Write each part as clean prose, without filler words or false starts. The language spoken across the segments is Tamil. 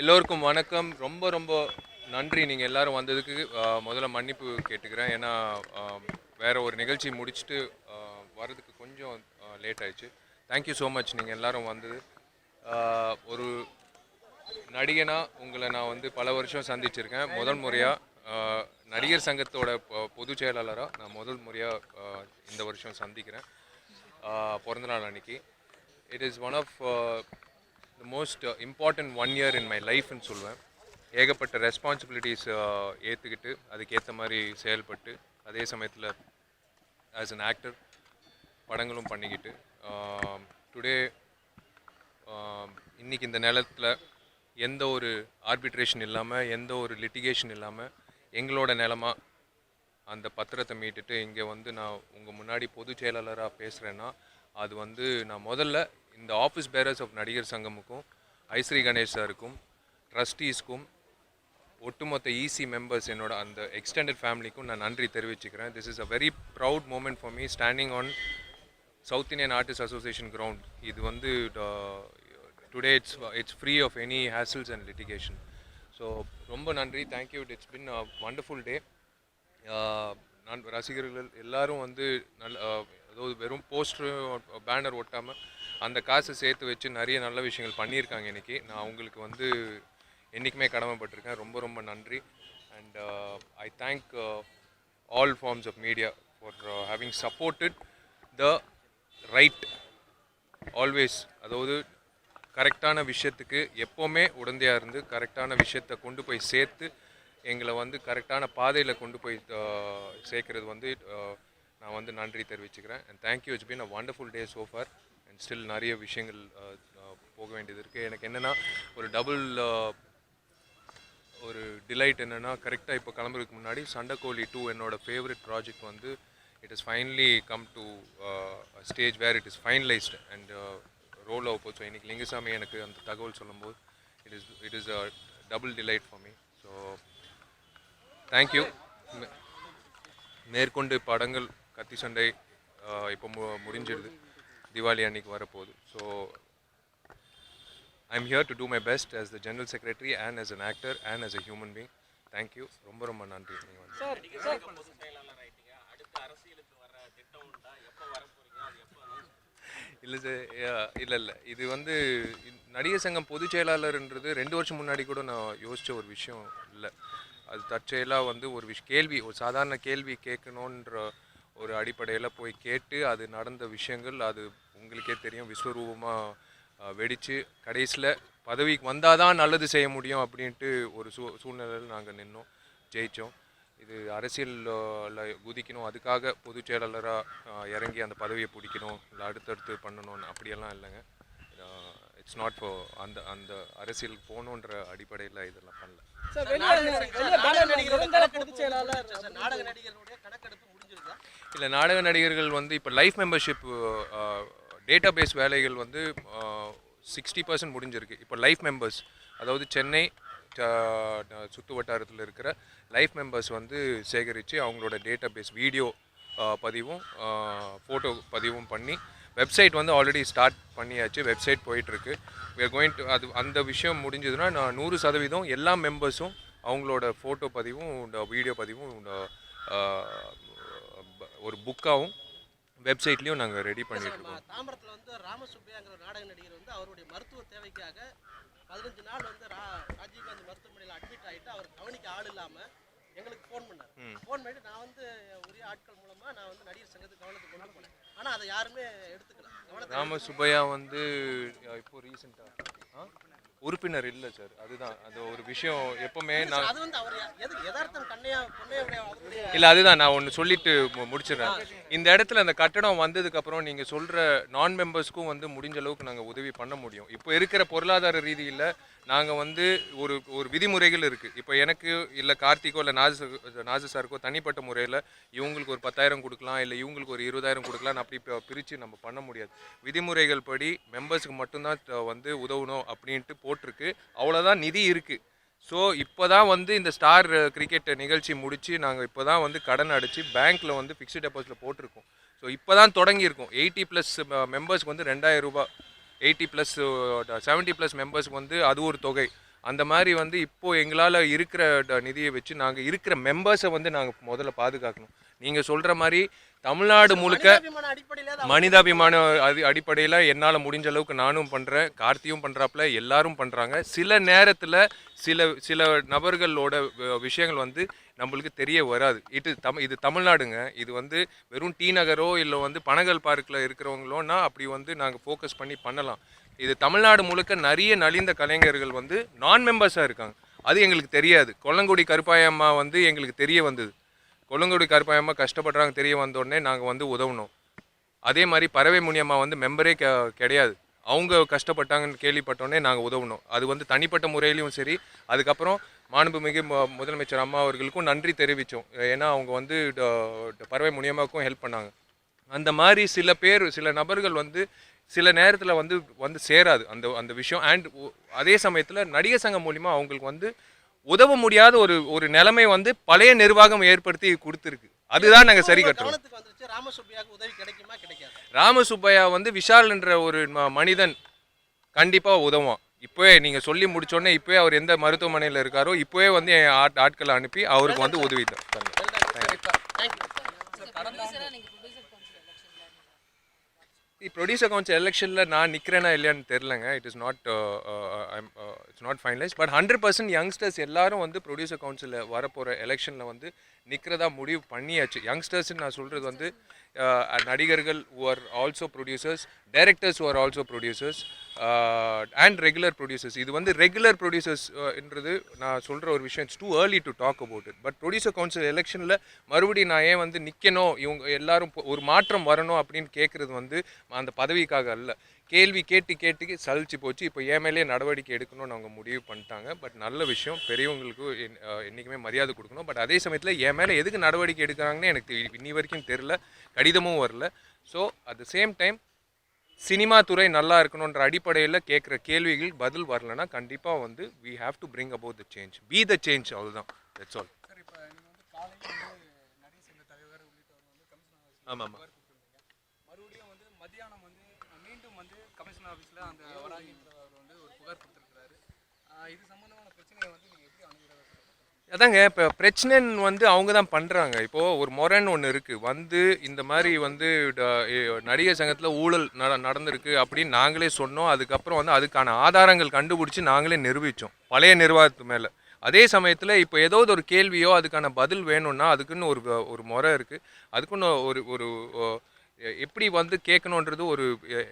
எல்லோருக்கும் வணக்கம். ரொம்ப ரொம்ப நன்றி நீங்கள் எல்லாரும் வந்ததுக்கு. முதல்ல மன்னிப்பு கேட்டுக்கிறேன். ஏன்னா வேற ஒரு நிகழ்ச்சி முடிச்சுட்டு வர்றதுக்கு கொஞ்சம் லேட் ஆயிடுச்சு. தேங்க்யூ ஸோ மச் நீங்கள் எல்லாரும் வந்தது. ஒரு நடிகனா உங்களை நான் வந்து பல வருஷம் சந்திச்சிருக்கேன். முதல் முறையாக நடிகர் சங்கத்தோட பொதுச் செயலாளராக நான் முதல் முறையாக இந்த வருஷம் சந்திக்கிறேன் பிறந்தநாள் அன்னைக்கு. It is one of the most important 1 year in my லைஃப்னு சொல்லுவேன். ஏகப்பட்ட ரெஸ்பான்சிபிலிட்டிஸ் ஏற்றுக்கிட்டு அதுக்கேற்ற மாதிரி செயல்பட்டு அதே சமயத்தில் ஆஸ் அன் ஆக்டர் படங்களும் பண்ணிக்கிட்டு டுடே இன்றைக்கி இந்த நேரத்தில் எந்த ஒரு ஆர்பிட்ரேஷன் இல்லாமல் எந்த ஒரு லிட்டிகேஷன் இல்லாமல் எங்களோட நிலமா அந்த பத்திரத்தை மீட்டுட்டு இங்கே வந்து நான் உங்கள் முன்னாடி பொதுச் செயலாளராக பேசுகிறேன்னா அது வந்து நான் முதல்ல இந்த ஆஃபீஸ் பேரர்ஸ் ஆஃப் நடிகர் சங்கமுக்கும் ஐஸ்ரீ கணேஷ் சாருக்கும் ட்ரஸ்டீஸ்க்கும் ஒட்டுமொத்த இசி மெம்பர்ஸ் என்னோட அந்த எக்ஸ்டெண்டட் ஃபேமிலிக்கும் நான் நன்றி தெரிவிச்சுக்கிறேன். This is a very proud moment for me standing on South Indian Artist Association ground. இது வந்து today it's free of any hassles and litigation. So ரொம்ப நன்றி, thank you. It's been a wonderful day. நான் ரசிகர்கள் எல்லாரும் வந்து அதாவது வெறும் போஸ்டரு பேனர் ஒட்டாமல் அந்த காசை சேர்த்து வச்சு நிறைய நல்ல விஷயங்கள் பண்ணியிருக்காங்க இன்றைக்கி. நான் அவங்களுக்கு வந்து என்றைக்குமே கடமைப்பட்டிருக்கேன். ரொம்ப ரொம்ப நன்றி. And I thank all forms of media for having supported the right always. அதாவது கரெக்டான விஷயத்துக்கு எப்போவுமே உடந்தையாக இருந்து கரெக்டான விஷயத்தை கொண்டு போய் சேர்த்து எங்களை வந்து கரெக்டான பாதையில் கொண்டு போய் சேர்க்கறது வந்து நான் வந்து நன்றி தெரிவிச்சுக்கிறேன். And thank you. It's been a wonderful day so for. And still நிறைய விஷயங்கள் போக வேண்டியது இருக்குது. எனக்கு என்னென்னா ஒரு டபுள் ஒரு டிலைட் என்னென்னா, கரெக்டாக இப்போ கிளம்புறதுக்கு முன்னாடி சண்டைக்கோழி 2 என்னோட ஃபேவரட் ப்ராஜெக்ட் வந்து it is finally come to stage where it is finalised and roll ஆக போச்சு. இன்றைக்கி லிங்குசாமி எனக்கு அந்த தகவல் சொல்லும்போது it is a double delight for me. So thank you. மேற்கொண்டு படங்கள் கத்தி சண்டை இப்போ முடிஞ்சிடுது, திவாலி அன்னைக்கு வரப்போகுது. So I am here to do my best as the general secretary and as an actor and as a human being. Thank you. ரொம்ப ரொம்ப நன்றி. இல்லை சார், இல்லை இது வந்து நடிகர் சங்கம் பொதுச் செயலாளர்ன்றது 2 வருஷம் முன்னாடி கூட நான் யோசித்த ஒரு விஷயம் இல்லை. அது தற்செயலாக வந்து ஒரு கேள்வி, ஒரு சாதாரண கேள்வி கேட்கணுன்ற ஒரு அடிப்படையில் போய் கேட்டு அது நடந்த விஷயங்கள் அது உங்களுக்கே தெரியும். விஸ்வரூபமாக வெடித்து கடைசியில் பதவிக்கு வந்தால் தான் நல்லது செய்ய முடியும் அப்படின்ட்டு ஒரு சூழ்நிலையில் நாங்கள் நின்னோம், ஜெயித்தோம். இது அரசியலில் குதிக்கணும், அதுக்காக பொதுச் செயலாளராக இறங்கி அந்த பதவியை பிடிக்கணும், இல்லை அடுத்தடுத்து பண்ணணும்னு அப்படியெல்லாம் இல்லைங்க. இட்ஸ் நாட் ஃபார் அந்த அந்த அரசியலுக்கு போகணுன்ற அடிப்படையில் இதெல்லாம் பண்ணல. இல்லை, நாடக நடிகர்கள் வந்து இப்போ லைஃப் மெம்பர்ஷிப் டேட்டா பேஸ் வேலைகள் வந்து 60% முடிஞ்சிருக்கு. இப்போ லைஃப் மெம்பர்ஸ், அதாவது சென்னை சுற்று வட்டாரத்தில் இருக்கிற லைஃப் மெம்பர்ஸ் வந்து சேகரித்து அவங்களோட டேட்டா பேஸ் வீடியோ பதிவும் ஃபோட்டோ பதிவும் பண்ணி வெப்சைட் வந்து ஆல்ரெடி ஸ்டார்ட் பண்ணியாச்சு. வெப்சைட் போயிட்டுருக்கு. வி ஆர் கோயிங் டு அது அந்த விஷயம் முடிஞ்சதுன்னா நான் 100% எல்லா மெம்பர்ஸும் அவங்களோட ஃபோட்டோ பதிவும் வீடியோ பதிவும் ஒரு புக்காகவும் வெப்சைட்லேயும் நாங்கள் ரெடி பண்ணிட்டுருக்கோம். தாம்பரத்தில் வந்து ராமசுப்பையாங்கிற நாடக நடிகர் வந்து அவருடைய மருத்துவ தேவைக்காக 15 நாள் வந்து ராஜீவ்காந்தி மருத்துவமனையில் அட்மிட் ஆகிட்டு அவர் கவனிக்க ஆள் இல்லாமல் எங்களுக்கு ஃபோன் பண்ணார். ஃபோன் பண்ணிட்டு நான் வந்து உரிய ஆட்கள் மூலமாக நான் வந்து நடிகர் சங்கத்துக்கு கவனத்துக்கு கொண்டு போனேன். ஆனால் அதை யாருமே எடுத்துக்கல. ராமசுப்பையா வந்து இப்போ ரீசெண்டாக உறுப்பினர் இல்லை சார். அதுதான் அது ஒரு விஷயம். எப்பவுமே நான் இல்லை, அதுதான் நான் ஒன்று சொல்லிட்டு முடிச்சிடுறேன். இந்த இடத்துல அந்த கட்டடம் வந்ததுக்கப்புறம் நீங்கள் சொல்கிற நான் மெம்பர்ஸ்க்கும் வந்து முடிஞ்ச அளவுக்கு நாங்கள் உதவி பண்ண முடியும். இப்போ இருக்கிற பொருளாதார ரீதியில் நாங்கள் வந்து ஒரு விதிமுறைகள் இருக்குது. இப்போ எனக்கு இல்லை கார்த்திகோ இல்லை நாஜு சாருக்கோ தனிப்பட்ட முறையில் இவங்களுக்கு ஒரு 10,000 கொடுக்கலாம், இல்லை இவங்களுக்கு ஒரு 20,000 கொடுக்கலாம், அப்படி பிரித்து நம்ம பண்ண முடியாது. விதிமுறைகள் படி மெம்பர்ஸுக்கு மட்டும்தான் வந்து உதவணும் அப்படின்ட்டு போட்டிருக்கு. அவ்வளோதான் நிதி இருக்குது. ஸோ இப்போ தான் வந்து இந்த ஸ்டார் கிரிக்கெட் நிகழ்ச்சி முடித்து நாங்கள் இப்போ தான் வந்து கடன் அடித்து பேங்க்கில் வந்து ஃபிக்ஸ்டு டெபாசிட்டில் போட்டிருக்கோம். ஸோ இப்போ தான் தொடங்கியிருக்கோம். 80+ மெம்பர்ஸ்க்கு வந்து 2,000 ரூபா, 80+ 70+ மெம்பர்ஸ்க்கு வந்து அது ஒரு தொகை. அந்த மாதிரி வந்து இப்போது எங்களால் இருக்கிற நிதியை வச்சு நாங்கள் இருக்கிற மெம்பர்ஸை வந்து நாங்கள் முதல்ல பாதுகாக்கணும். நீங்கள் சொல்கிற மாதிரி தமிழ்நாடு முழுக்க மனிதாபிமான அடிப்படையில தான் மனிதாபிமான அடிப்படையில் என்னால் முடிஞ்ச அளவுக்கு நானும் பண்ணுறேன், கார்த்தியும் பண்ணுறாப்புல, எல்லாரும் பண்ணுறாங்க. சில நேரத்தில் சில சில நபர்களோட விஷயங்கள் வந்து நம்மளுக்கு தெரிய வராது. இது தமிழ்நாடுங்க. இது வந்து வெறும் டி நகரோ இல்லை வந்து பனகல் பார்க்கில் இருக்கிறவங்களோன்னா அப்படி வந்து நாங்கள் ஃபோக்கஸ் பண்ணி பண்ணலாம். இது தமிழ்நாடு முழுக்க நிறைய நலிந்த கலைஞர்கள் வந்து நான் மெம்பர்ஸாக இருக்காங்க. அது எங்களுக்கு தெரியாது. கொல்லங்குடி கருப்பாயம்மா வந்து எங்களுக்கு தெரிய வந்தது. கொல்லங்குடி கருப்பாயம்மா கஷ்டப்படுறாங்க தெரிய வந்தோடனே நாங்கள் வந்து உதவணும். அதே மாதிரி பறவை முனியம்மா வந்து மெம்பரே கிடையாது. அவங்க கஷ்டப்பட்டாங்கன்னு கேள்விப்பட்டோடனே நாங்கள் உதவணும். அது வந்து தனிப்பட்ட முறையிலையும் சரி. அதுக்கப்புறம் மாண்புமிகு முதலமைச்சர் அம்மா அவர்களுக்கும் நன்றி தெரிவித்தோம். ஏன்னா அவங்க வந்து பறவை முனியம்மாவுக்கும் ஹெல்ப் பண்ணாங்க. அந்த மாதிரி சில நபர்கள் வந்து சில நேரத்தில் வந்து வந்து சேராது அந்த அந்த விஷயம். அண்ட் அதே சமயத்தில் நடிகர் சங்கம் மூலிமா அவங்களுக்கு வந்து உதவ முடியாத ஒரு நிலைமை வந்து பழைய நிர்வாகம் ஏற்படுத்தி கொடுத்துருக்கு. அதுதான் நாங்கள் சரி கட்டுறோம். கவனத்துக்கு வந்துருச்சு. ராமசுப்பையாவுக்கு உதவி கிடைக்குமா கிடைக்காது? ராமசுப்பையா வந்து விஷால் என்ற ஒரு மனிதன் கண்டிப்பாக உதவும். இப்போவே நீங்கள் சொல்லி முடிச்சோடனே இப்போவே அவர் எந்த மருத்துவமனையில் இருக்காரோ இப்போவே வந்து என் ஆட்களை அனுப்பி அவருக்கு வந்து உதவி தான். ப்ரொடியூசர் கவுன்சில் எலெக்ஷனில் நான் நிற்கிறேன்னா இல்லையான்னு தெரிலங்க. It's not finalise. But 100% youngsters எல்லாரும் வந்து ப்ரொடியூசர் கவுன்சிலில் வரப்போகிற எலெக்ஷனில் வந்து நிற்கிறதா முடிவு பண்ணியாச்சு. யங்ஸ்டர்ஸ்ன்னு நான் சொல்கிறது வந்து நடிகர்கள் who are also producers, directors who are also producers, and regular producers. இது வந்து ரெகுலர் ப்ரொடியூசர்ஸ்ன்றது நான் சொல்கிற ஒரு விஷயம். It's too early to talk about it. But producer council எலெக்ஷனில் மறுபடியும் நான் ஏன் வந்து நிற்கணும், இவங்க எல்லாரும் ஒரு மாற்றம் வரணும் அப்படின்னு கேட்குறது வந்து அந்த பதவிக்காக அல்ல. கேள்வி கேட்டு சலிச்சு போச்சு. இப்போ என் மேலேயே நடவடிக்கை எடுக்கணும்னு அவங்க முடிவு பண்ணிட்டாங்க. பட் நல்ல விஷயம். பெரியவங்களுக்கு என்றைக்குமே மரியாதை கொடுக்கணும். பட் அதே சமயத்தில் என் மேலே எதுக்கு நடவடிக்கை எடுக்கிறாங்கன்னு எனக்கு இன்னி வரைக்கும் தெரில, கடிதமும் வரல. So at the same time cinema துறை நல்லா இருக்கணுன்ற அடிப்படையில் கேட்குற கேள்விகள் பதில் வரலன்னா கண்டிப்பாக வந்து we have to bring about the change, be the change. அவ்வளோதான். That's all. ஆமாம் ஆமாம். மறுபடியும் வந்து மத்தியானம் வந்து மீண்டும் வந்து கமிஷனர் ஆஃபீஸில் அந்த வராகின்றவர் வந்து ஒரு புகார் கொடுத்துருக்கிறாரு. இது சம்மந்தமான பிரச்சனையை வந்து நீங்கள் எப்படி அணுகிறதா? அதாங்க இப்போ பிரச்சனைன்னு வந்து அவங்க தான் பண்ணுறாங்க. இப்போது ஒரு முறைன்னு ஒன்று இருக்குது. வந்து இந்த மாதிரி வந்து நடிகர் சங்கத்தில் ஊழல் நடந்திருக்கு அப்படின்னு நாங்களே சொன்னோம். அதுக்கப்புறம் வந்து அதுக்கான ஆதாரங்கள் கண்டுபிடிச்சி நாங்களே நிரூபித்தோம் பழைய நிர்வாகத்து மேலே. அதே சமயத்தில் இப்போ ஏதாவது ஒரு கேள்வியோ அதுக்கான பதில் வேணும்னா அதுக்குன்னு ஒரு முறை இருக்குது. அதுக்குன்னு ஒரு எப்படி வந்து கேட்கணுன்றது ஒரு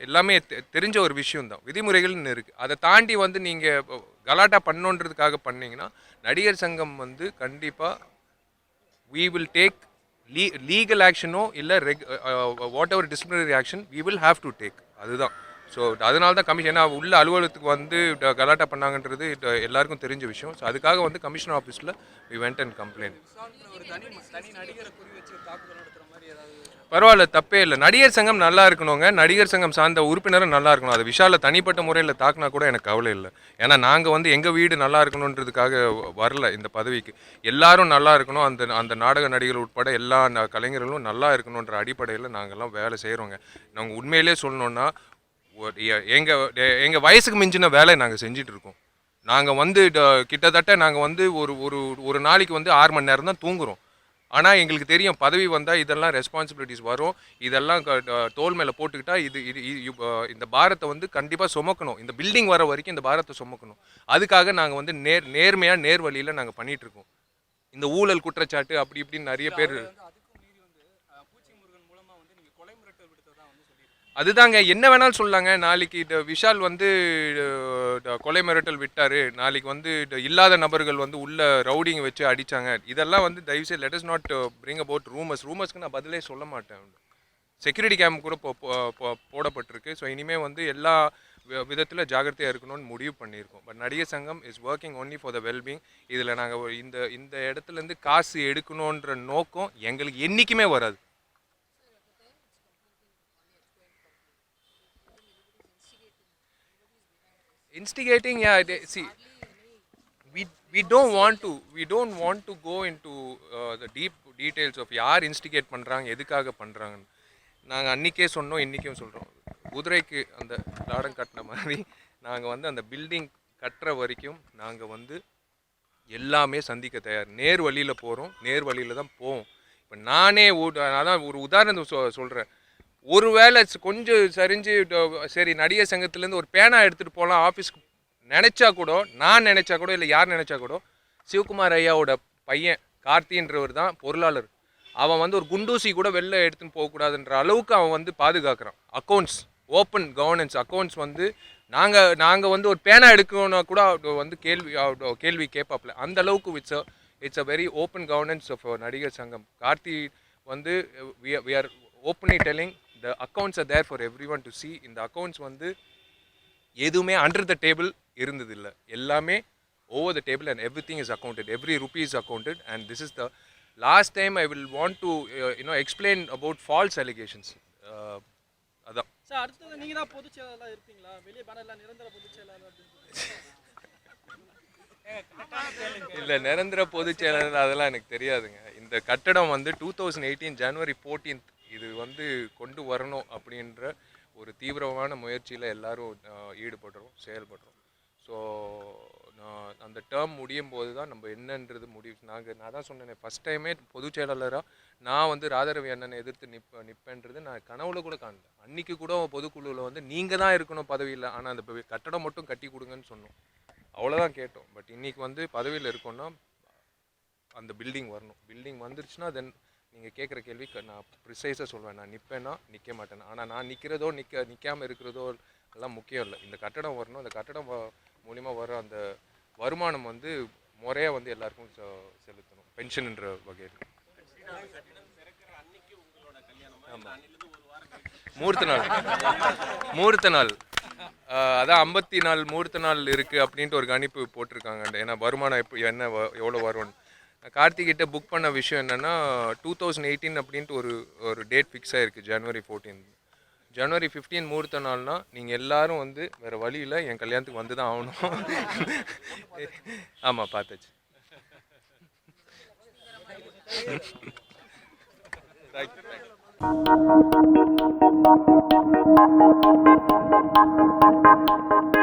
எல்லாமே தெரிஞ்ச ஒரு விஷயம்தான். விதிமுறைகள்னு இருக்குது. அதை தாண்டி வந்து நீங்கள் கலாட்டா பண்ணணுன்றதுக்காக பண்ணிங்கன்னா நடிகர் சங்கம் வந்து கண்டிப்பாக we will take லீகல் ஆக்ஷனோ இல்லை what ever disciplinary action we will have to take. அதுதான். ஸோ அதனால தான் கமிஷன் ஏன்னா உள்ள அலுவலகத்துக்கு வந்து கலாட்டா பண்ணாங்கன்றது எல்லாருக்கும் தெரிஞ்ச விஷயம். ஸோ அதுக்காக வந்து கமிஷனர் ஆஃபீஸில் we went and complained. ஒரு தனி நடிகரை குறி வச்சு தாக்குதல் நடத்துகிற மாதிரி ஏதாவது? பரவாயில்ல, தப்பே இல்லை. நடிகர் சங்கம் நல்லா இருக்கணுங்க. நடிகர் சங்கம் சார்ந்த உறுப்பினரும் நல்லா இருக்கணும். அது விஷால தனிப்பட்ட முறையில் தாக்குனா கூட எனக்கு கவலை இல்லை. ஏன்னா நாங்கள் வந்து எங்கள் வீடு நல்லா இருக்கணுன்றதுக்காக வரல இந்த பதவிக்கு. எல்லாரும் நல்லா இருக்கணும். அந்த நாடக நடிகர்கள் உட்பட எல்லா கலைஞர்களும் நல்லா இருக்கணுன்ற அடிப்படையில் நாங்கள்லாம் வேலை செய்கிறோங்க. நாங்கள் உண்மையிலே சொல்லணுன்னா எங்கள் வயசுக்கு மிஞ்சின வேலை நாங்கள் செஞ்சிட்டு இருக்கோம். நாங்கள் வந்து கிட்டத்தட்ட நாங்கள் வந்து ஒரு நாளைக்கு வந்து 6 மணி நேரம் தான் தூங்குகிறோம். ஆனால் எங்களுக்கு தெரியும் பதவி வந்தால் இதெல்லாம் ரெஸ்பான்சிபிலிட்டிஸ் வரும். இதெல்லாம் தோல் மேலே போட்டுக்கிட்டா இந்த பாரத்தை வந்து கண்டிப்பாக சுமக்கணும். இந்த பில்டிங் வர வரைக்கும் இந்த பாரத்தை சுமக்கணும். அதுக்காக நாங்கள் வந்து நேர்மையாக நேர் வழியில் நாங்கள் பண்ணிகிட்ருக்கோம். இந்த ஊழல் குற்றச்சாட்டு அப்படி இப்படின்னு நிறைய பேர் அதுதாங்க என்ன வேணாலும் சொல்லாங்க. நாளைக்கு விஷால் வந்து கொலை மிரட்டல் விட்டார், நாளைக்கு வந்து இல்லாத நபர்கள் வந்து உள்ள ரவுடிங்க வச்சு அடித்தாங்க. இதெல்லாம் வந்து தயவுசெய்து let us not bring about ரூமர்ஸ்க்கு நான் பதிலே சொல்ல மாட்டேன். செக்யூரிட்டி கேம் கூட போடப்பட்டிருக்கு. ஸோ இனிமேல் வந்து எல்லா விதத்தில் ஜாகிரதையாக இருக்கணும்னு முடிவு பண்ணியிருக்கோம். பட் நடிகர் சங்கம் is working only for the well-being. இதில் நாங்கள் இந்த இடத்துலேருந்து காசு எடுக்கணுன்ற நோக்கம் எங்களுக்கு என்றைக்குமே வராது. Instigating, yeah. See, we don't want to go into the deep details of யார் இன்ஸ்டிகேட் பண்ணுறாங்க, எதுக்காக பண்ணுறாங்கன்னு. நாங்கள் அன்றைக்கே சொன்னோம், இன்றைக்கும் சொல்கிறோம். குதிரைக்கு அந்த லாடம் கட்டின மாதிரி நாங்கள் வந்து அந்த பில்டிங் கட்டுற வரைக்கும் நாங்கள் வந்து எல்லாமே சந்திக்க தயார். நேர் வழியில் போகிறோம், நேர் வழியில் தான் போவோம். இப்போ நானே அதான் ஒரு உதாரணத்துக்கு சொல்கிறேன். ஒரு வேளை கொஞ்சம் சரிஞ்சு சரி நடிகர் சங்கத்துலேருந்து ஒரு பேனா எடுத்துகிட்டு போகலாம் ஆஃபீஸ்க்கு நினச்சா கூட, நான் நினச்சா கூட, இல்லை யார் நினச்சா கூட, சிவகுமார் ஐயாவோட பையன் கார்த்தின்றவர் தான் பொருளாளர். அவன் வந்து ஒரு குண்டூசி கூட வெளில எடுத்துன்னு போகக்கூடாதுன்ற அளவுக்கு அவன் வந்து பாதுகாக்கிறான். அக்கௌண்ட்ஸ், ஓப்பன் கவர்னன்ஸ் அக்கௌண்ட்ஸ் வந்து நாங்கள் வந்து ஒரு பேனா எடுக்கணும்னா கூட வந்து கேள்வி கேட்பாப்ல. அந்த அளவுக்கு it's a very open governance of Nadigar Sangam. Karthi வந்து we are openly telling the accounts are there for everyone to see. இந்த அக்கௌண்ட்ஸ் வந்து எதுவுமே அண்டர் த டேபிள் இருந்ததில்லை, எல்லாமே over the table and everything is accounted, every rupee is accounted. And this is the last time I will want to explain about false allegations. அதான் சார், அடுத்தது நீங்க தான் பொதுச் செயலாளராக இருப்பீங்களா? வெளியே பேனர்ல நிரந்தர பொதுச் செயலாளர் இல்லை, நிரந்தர பொதுச் செயலாளர் அதெல்லாம் எனக்கு தெரியாதுங்க. இந்த கட்டடம் வந்து 2018 ஜனவரி 14 இது வந்து கொண்டு வரணும் அப்படின்ற ஒரு தீவிரமான முயற்சியில் எல்லாரும் ஈடுபடுறோம், செயல்படுறோம். ஸோ நான் அந்த டேர்ம் முடியும் போது தான் நம்ம என்னன்றது முடிவு. நான் தான் சொன்னேன், ஃபஸ்ட் டைமே பொதுச் செயலாளராக நான் வந்து ராதாரவி அண்ணனை எதிர்த்து நிற்பேன்றது நான் கனவுல கூட காணல. அன்றைக்கி கூட பொதுக்குழுவில் வந்து நீங்கள் தான் இருக்கணும் பதவியில், ஆனால் அந்த கட்டடம் மட்டும் கட்டி கொடுங்கன்னு சொன்னோம், அவ்வளோதான் கேட்டோம். பட் இன்றைக்கி வந்து பதவியில் இருக்கோன்னா அந்த பில்டிங் வரணும். பில்டிங் வந்துருச்சுன்னா தென் நீங்கள் கேட்குற கேள்விக்கு நான் ப்ரிசைஸாக சொல்வேன், நான் நிற்பேன்னா நிற்க மாட்டேன். ஆனால் நான் நிற்காமல் இருக்கிறதோ எல்லாம் முக்கியம் இல்லை. இந்த கட்டடம் வரணும். அந்த கட்டடம் மூலிமா வர அந்த வருமானம் வந்து முறையாக வந்து எல்லாருக்கும் செலுத்தணும், பென்ஷன்ன்ற வகையில். ஆமாம், மூர்த்த நாள் அதான் 54 மூர்த்த நாள் இருக்குது அப்படின்ட்டு ஒரு கணிப்பு போட்டிருக்காங்க. ஏன்னா வருமானம் எவ்வளோ வரும்னு. கார்த்திகிட்ட புக் பண்ண விஷயம் என்னென்னா 2018 அப்படின்ட்டு ஒரு டேட் ஃபிக்ஸ் ஆகிருக்கு, ஜனவரி 14. ஜனவரி 15 மூர்த்த நாள்னா நீங்கள் எல்லாரும் வந்து வேறு வழியில் என் கல்யாணத்துக்கு வந்து தான் ஆகணும். ஆமாம், பார்த்தாச்சு. Thank you.